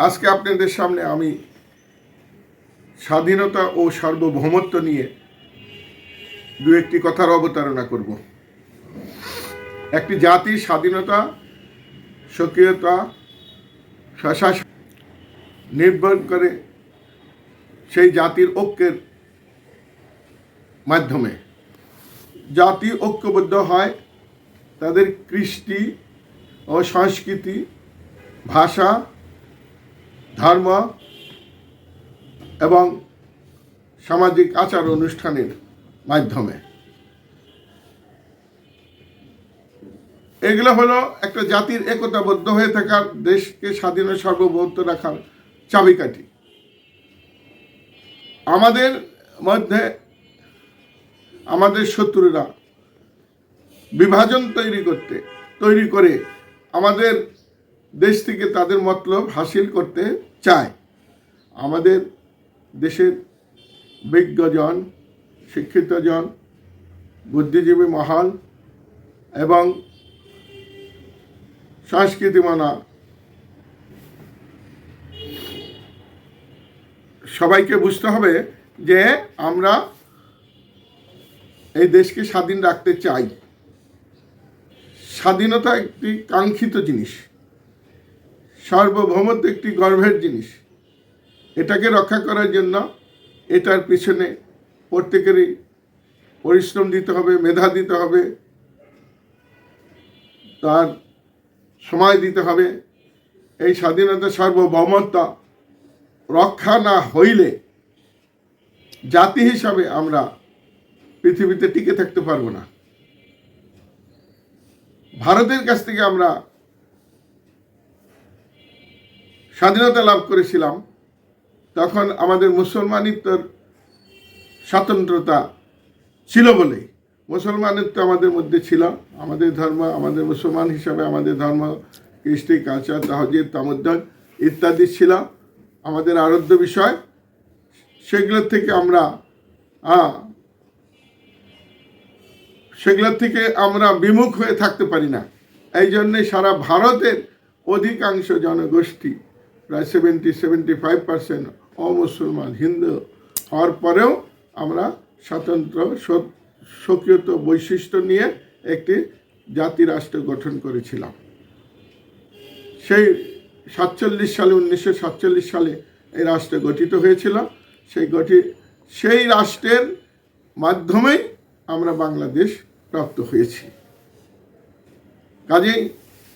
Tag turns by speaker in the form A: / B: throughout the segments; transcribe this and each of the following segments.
A: আজকে আপনাদের সামনে আমি স্বাধীনতা ও সার্বভৌমত্ব নিয়ে দু একটি কথার অবতারণা করব। একটি জাতির স্বাধীনতা, স্বকীয়তা, স্বশাসন নির্ভর করে সেই জাতির ঐক্যের মাধ্যমে। জাতি ঐক্যবদ্ধ হয় তাদের কৃষ্টি ও সংস্কৃতি, ভাষা, ধর্ম এবং সামাজিক আচার অনুষ্ঠানের মাধ্যমে। এগুলো হলো একটা জাতির একতাবদ্ধ হয়ে থাকার, দেশকে স্বাধীন ও সার্বভৌমত্ব রাখার চাবিকাঠি। আমাদের মধ্যে আমাদের শত্রুরা বিভাজন তৈরি করে আমাদের দেশ থেকে তাদের মতলব হাসিল করতে চায়। আমাদের দেশের বিজ্ঞজন, শিক্ষিতজন, বুদ্ধিজীবী মহল এবং সংস্কৃতিমানা সবাইকে বুঝতে হবে যে আমরা এই দেশকে স্বাধীন রাখতে চাই। স্বাধীনতা একটি কাঙ্ক্ষিত জিনিস, সার্বভৌমত্ব একটি গর্বের জিনিস। এটাকে রক্ষা করার জন্য এটার পিছনে প্রত্যেকেরই পরিশ্রম দিতে হবে, মেধা দিতে হবে, তার সময় দিতে হবে। এই স্বাধীনতা সার্বভৌমত্ব রক্ষা না হইলে জাতি হিসাবে আমরা পৃথিবীতে টিকে থাকতে পারবো না। ভারতের কাছ থেকে আমরা স্বাধীনতা লাভ করেছিলাম, তখন আমাদের মুসলমানিত্বর স্বাতন্ত্রতা ছিল বলেই। মুসলমানিত্ব আমাদের মধ্যে ছিল, আমাদের ধর্ম, আমাদের মুসলমান হিসাবে আমাদের ধর্ম, কৃষ্টি, কালচার, তাহজিদ, তামুদ্দন ইত্যাদি ছিল আমাদের আরাধ্য বিষয়। সেগুলোর থেকে আমরা বিমুখ হয়ে থাকতে পারি না। এই জন্যে সারা ভারতের অধিকাংশ জনগোষ্ঠী, প্রায় 75% অমুসলমান, হিন্দু হওয়ার পরেও আমরা স্বতন্ত্র স্বকীয়ত বৈশিষ্ট্য নিয়ে একটি জাতিরাষ্ট্র গঠন করেছিলাম। সেই 1947 সালে এই রাষ্ট্র গঠিত হয়েছিল। সেই রাষ্ট্রের মাধ্যমেই আমরা বাংলাদেশ প্রাপ্ত হয়েছি। কাজেই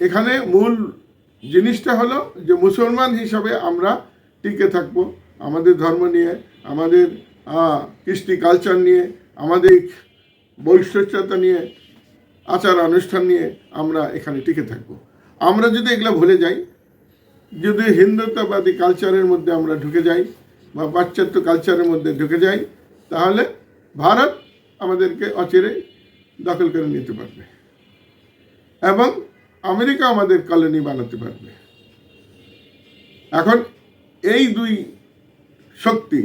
A: এখানে মূল জিনিসটা হলো যে মুসলমান হিসাবে আমরা টিকে থাকব, আমাদের ধর্ম নিয়ে, আমাদের কৃষ্টি কালচার নিয়ে, আমাদের বৈশিষ্ট্যতা নিয়ে, আচার অনুষ্ঠান নিয়ে আমরা এখানে টিকে থাকব। আমরা যদি এগুলো ভুলে যাই, যদি হিন্দুত্ববাদী কালচারের মধ্যে আমরা ঢুকে যাই বা পাশ্চাত্য কালচারের মধ্যে ঢুকে যাই, তাহলে ভারত আমাদেরকে অচিরেই দখল করে নিতে পারবে এবং আমেরিকা আমাদের কলোনি বানাতে পারবে। এখন এই দুই শক্তি,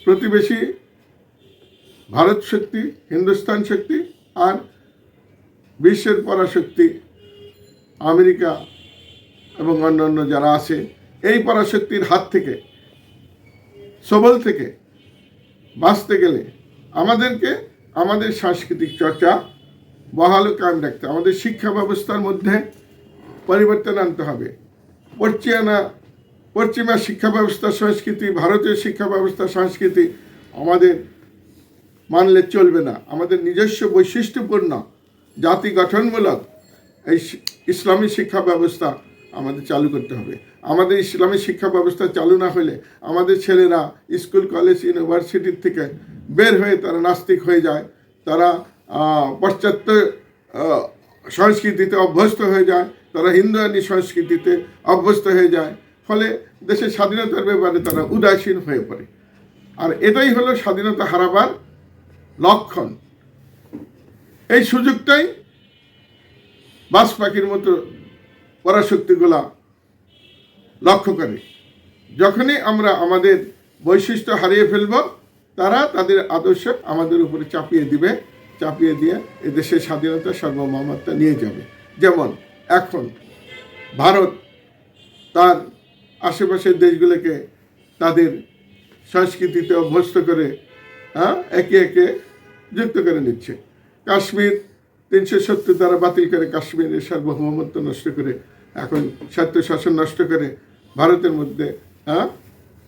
A: প্রতিবেশী ভারত শক্তি, হিন্দুস্তান শক্তি, আর বিশ্বের পরাশক্তি আমেরিকা এবং অন্যান্য যারা আছে, এই পরাশক্তির হাত থেকে, সবল থেকে বাঁচতে গেলে আমাদেরকে আমাদের সাংস্কৃতিক চর্চা বহাল কায়েম রাখতে, আমাদের শিক্ষা ব্যবস্থার মধ্যে পরিবর্তন আনতে হবে। পশ্চিমা শিক্ষা ব্যবস্থা সংস্কৃতি, ভারতীয় শিক্ষা ব্যবস্থা সংস্কৃতি আমাদের মানলে চলবে না। আমাদের নিজস্ব বৈশিষ্ট্যপূর্ণ জাতি গঠনমূলক এই ইসলামী শিক্ষা ব্যবস্থা আমাদের চালু করতে হবে। আমাদের ইসলামী শিক্ষা ব্যবস্থা চালু না হলে আমাদের ছেলেরা স্কুল, কলেজ, ইউনিভার্সিটির থেকে বের হয়ে তারা নাস্তিক হয়ে যায়, তারা পাশ্চাত্য সংস্কৃতিতে অভ্যস্ত হয়ে যায়, তারা হিন্দুয়ানি সংস্কৃতিতে অভ্যস্ত হয়ে যায়। ফলে দেশের স্বাধীনতার ব্যাপারে তারা উদাসীন হয়ে পড়ে। আর এটাই হলো স্বাধীনতা হারাবার লক্ষণ। এই সুযোগটাই বাজ পাখির মতো পরাশক্তিগুলা লক্ষ্য করে। যখনই আমরা আমাদের বৈশিষ্ট্য হারিয়ে ফেলব, তারা তাদের আদর্শ আমাদের উপরে চাপিয়ে দিয়ে এদেশের স্বাধীনতা সার্বভৌমত্ব নিয়ে যাবে। যেমন এখন ভারত তার আশেপাশের দেশগুলোকে তাদের সংস্কৃতিতে অভ্যস্ত করে একে একে যুক্ত করে নিচ্ছে। কাশ্মীর 370 দ্বারা বাতিল করে কাশ্মীরের সার্বভৌমত্ব নষ্ট করে, এখন স্বায়ত্তশাসন নষ্ট করে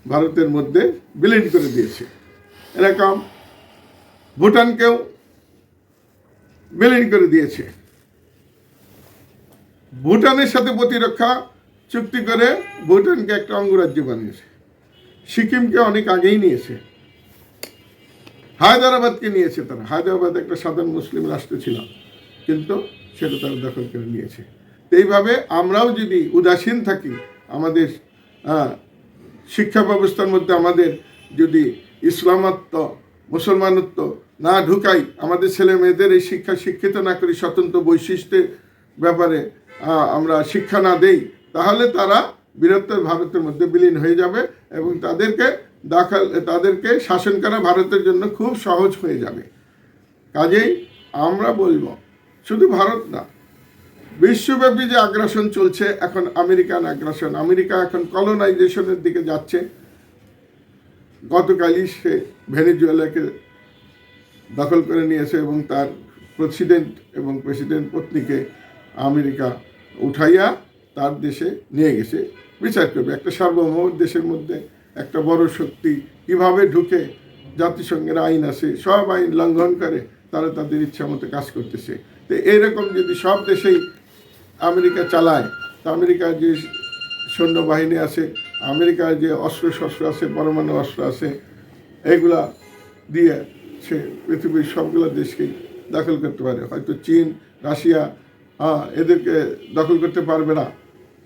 A: ভারতের মধ্যে বিলীন করে দিয়েছে। এরকম ভুটানকেও বিলীন করে দিয়েছে। ভুটানের সাথে প্রতিরক্ষা চুক্তি করে ভুটানকে একটা অঙ্গরাজ্য বানিয়েছে। সিকিমকে অনেক আগেই নিয়েছে। হায়দ্রাবাদকে নিয়েছে তারা। হায়দ্রাবাদ একটা সাধারণ মুসলিম রাষ্ট্র ছিল, কিন্তু সেটা তারা দখল করে নিয়েছে। এইভাবে আমরাও যদি উদাসীন থাকি, আমাদের শিক্ষা ব্যবস্থার মধ্যে আমাদের যদি ইসলামত্ব মুসলমানত্ব না ঢুকাই, আমাদের ছেলে মেয়েদের এই শিক্ষিত না করি, স্বতন্ত্র বৈশিষ্ট্যের ব্যাপারে আমরা শিক্ষা না দেই, তাহলে তারা বৃহত্তর ভারতের মধ্যে বিলীন হয়ে যাবে এবং তাদেরকে শাসন করা ভারতের জন্য খুব সহজ হয়ে যাবে। কাজেই আমরা বলবো, শুধু ভারত না, বিশ্বব্যাপী যে আগ্রাসন চলছে এখন, আমেরিকান আগ্রাসন, আমেরিকা এখন কলোনাইজেশনের দিকে যাচ্ছে। গতকালই সে ভেনেজুয়েলাকে দখল করে নিয়েছে এবং তার প্রেসিডেন্ট পত্নীকে আমেরিকা উঠাইয়া তার দেশে নিয়ে গেছে। বিচার করবে একটা সার্বভৌম দেশের মধ্যে একটা বড় শক্তি কিভাবে ঢুকে, জাতিসংঘের আইন আছে, সব আইন লঙ্ঘন করে তারা তাদের ইচ্ছা মতো কাজ করতেছে। তো এইরকম যদি সব দেশেই আমেরিকা চালায়, তো আমেরিকার যে সৈন্যবাহিনী আছে, আমেরিকার যে অস্ত্রশস্ত্র আছে, পরমাণু অস্ত্র আছে, এগুলা দিয়ে সে পৃথিবীর সবগুলো দেশকেই দখল করতে পারে। হয়তো চীন, রাশিয়া এদেরকে দখল করতে পারবে না,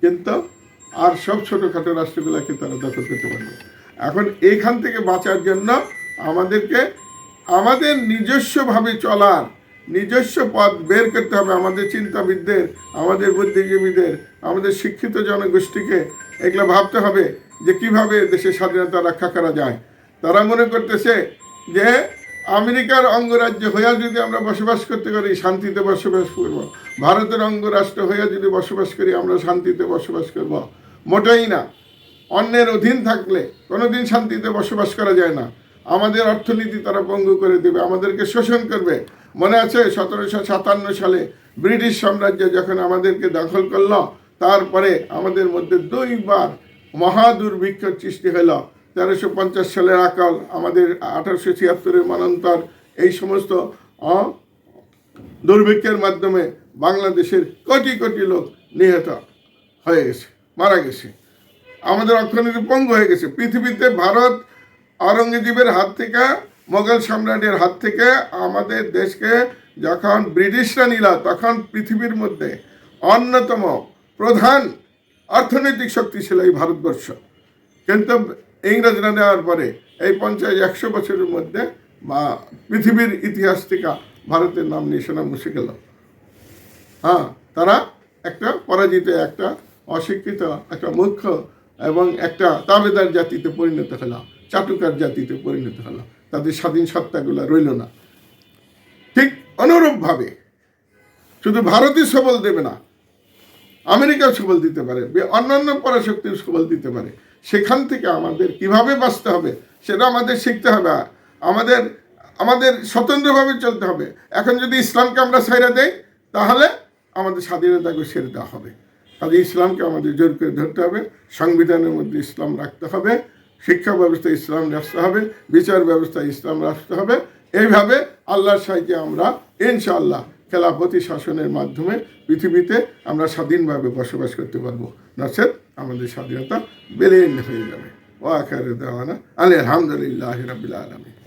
A: কিন্তু আর সব ছোটোখাটো রাষ্ট্রগুলোকে তারা দখল করতে পারবে। এখন এইখান থেকে বাঁচার জন্য আমাদেরকে আমাদের নিজস্বভাবে চলার নিজস্ব পথ বের করতে হবে। আমাদের চিন্তাবিদদের, আমাদের বুদ্ধিজীবীদের, আমাদের শিক্ষিত জনগোষ্ঠীকে এগুলো ভাবতে হবে যে কিভাবে দেশের স্বাধীনতা রক্ষা করা যায়। তারা মনে করতেছে যে আমেরিকার অঙ্গরাজ্য হইয়া যদি আমরা বসবাস করতে পারি, শান্তিতে বসবাস করব। ভারতের অঙ্গরাষ্ট্র হইয়া যদি বসবাস করি, আমরা শান্তিতে বসবাস করব। মোটেই না। অন্যের অধীন থাকলে কোনোদিন শান্তিতে বসবাস করা যায় না। আমাদের অর্থনীতি তারা পঙ্গু করে দেবে, আমাদেরকে শোষণ করবে। মনে আছে 1757 সালে ব্রিটিশ সাম্রাজ্য যখন আমাদেরকে দখল করল, তারপরে আমাদের মধ্যে 2 বার মহাদুর্ভিক্ষের সৃষ্টি হলো। 1350 সালের আকাল, আমাদের 1876-এর মন্বন্তর, এই সমস্ত দুর্ভিক্ষের মাধ্যমে বাংলাদেশের কোটি কোটি লোক নিহত হয়ে গেছে, মারা গেছে। আমাদের অর্থনীতি পঙ্গু হয়ে গেছে। পৃথিবীতে ভারত আওরঙ্গজেবের হাত থেকে, মোগল সম্রাটের হাত থেকে আমাদের দেশকে যখন ব্রিটিশরা নিল, তখন পৃথিবীর মধ্যে অন্যতম প্রধান অর্থনৈতিক শক্তি ছিল এই ভারতবর্ষ। কিন্তু ইংরেজরা নেওয়ার পরে এই 50-100 বছরের মধ্যে পৃথিবীর ইতিহাস থেকে ভারতের নাম নিশানা মুছে গেল। তারা একটা পরাজিত, একটা অশিক্ষিত, একটা মূর্খ এবং একটা তাবেদার জাতিতে পরিণত হলো, চাটুকার জাতিতে পরিণত হলো। তাদের স্বাধীন সত্তাগুলো রইল না। ঠিক অনুরূপভাবে শুধু ভারতই সবল দেবে না, আমেরিকাও সবল দিতে পারে, অন্যান্য পরাশক্তিও সবল দিতে পারে। সেখান থেকে আমাদের কিভাবে বাঁচতে হবে সেটা আমাদের শিখতে হবে। আমাদের স্বতন্ত্রভাবে চলতে হবে। এখন যদি ইসলামকে আমরা ছেড়ে দেই, তাহলে আমাদের স্বাধীনতাকে ছেড়ে দেওয়া হবে। কাজে ইসলামকে আমাদের জোর করে ধরতে হবে। সংবিধানের মধ্যে ইসলাম রাখতে হবে, শিক্ষা ব্যবস্থায় ইসলাম রাখতে হবে, বিচার ব্যবস্থায় ইসলাম রাখতে হবে। এইভাবে আল্লাহর সাহায্যে আমরা ইনশাআল্লাহ খেলাফতি শাসনের মাধ্যমে পৃথিবীতে আমরা স্বাধীনভাবে বসবাস করতে পারবো। নচেৎ আমাদের স্বাধীনতা বিলীন হয়ে যাবে। ওয়া আখিরু দাওয়ানা আলহামদুলিল্লাহি রাব্বিল আলামিন।